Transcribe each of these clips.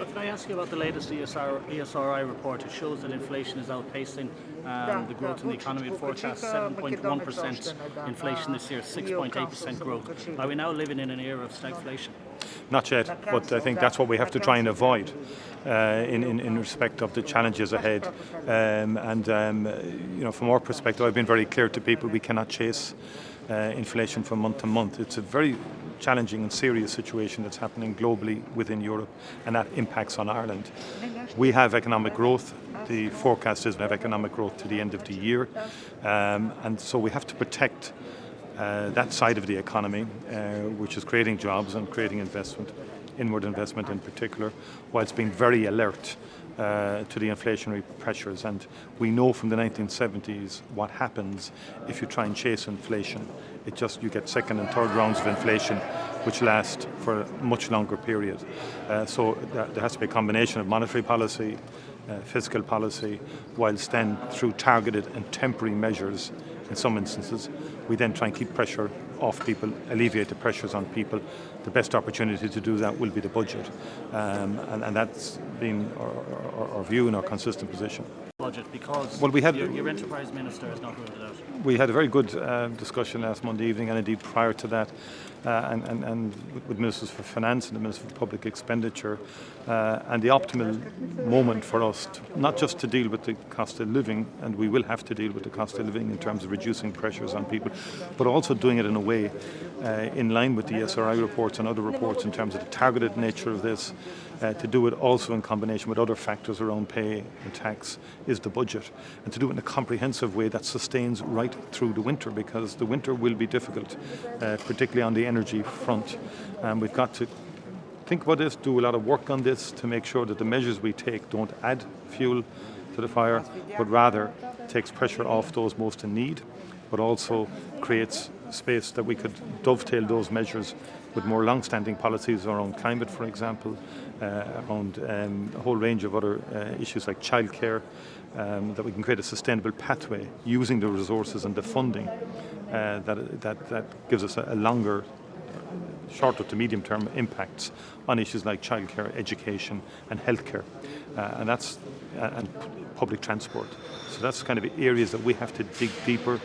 Can I ask you about the latest ESRI report? It shows that inflation is outpacing the growth in the economy. It forecasts 7.1% inflation this year, 6.8% growth. Are we now living in an era of stagflation? Not yet, but I think that's what we have to try and avoid in respect of the challenges ahead. From our perspective, I've been very clear to people we cannot chase inflation from month to month. It's a very challenging and serious situation that's happening globally within Europe, and that impacts on Ireland. We have economic growth. The forecast is we have economic growth to the end of the year, and so we have to protect that side of the economy, which is creating jobs and creating investment, inward investment in particular, whilst being very alert to the inflationary pressures. And we know from the 1970s what happens if you try and chase inflation. You get second and third rounds of inflation which last for a much longer period. So there has to be a combination of monetary policy, fiscal policy, whilst then through targeted and temporary measures in some instances, we then try and keep pressure off people, alleviate the pressures on people. The best opportunity to do that will be the budget. And that's been our view and our consistent position. Budget, because your enterprise minister has not ruled it out. We had a very good discussion last Monday evening, and indeed prior to that, and with Ministers for Finance and the Minister for Public Expenditure, and the optimal moment for us, not just to deal with the cost of living, and we will have to deal with the cost of living in terms of reducing pressures on people, but also doing it in a way in line with the ESRI reports and other reports in terms of the targeted nature of this, to do it also in combination with other factors around pay and tax is the budget, and to do it in a comprehensive way that sustains right through the winter, because the winter will be difficult, particularly on the energy front. We've got to think about this, do a lot of work on this to make sure that the measures we take don't add fuel to the fire, but rather takes pressure off those most in need, but also creates space that we could dovetail those measures with more long-standing policies around climate, for example, around a whole range of other issues like childcare, that we can create a sustainable pathway using the resources and the funding that gives us a longer, shorter to medium term impacts on issues like childcare, education and healthcare, and public transport. So that's kind of areas that we have to dig deeper,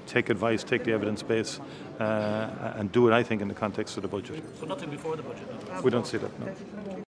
take advice, take the evidence base, and do it, I think, in the context of the budget. So nothing before the budget? We don't see that, no.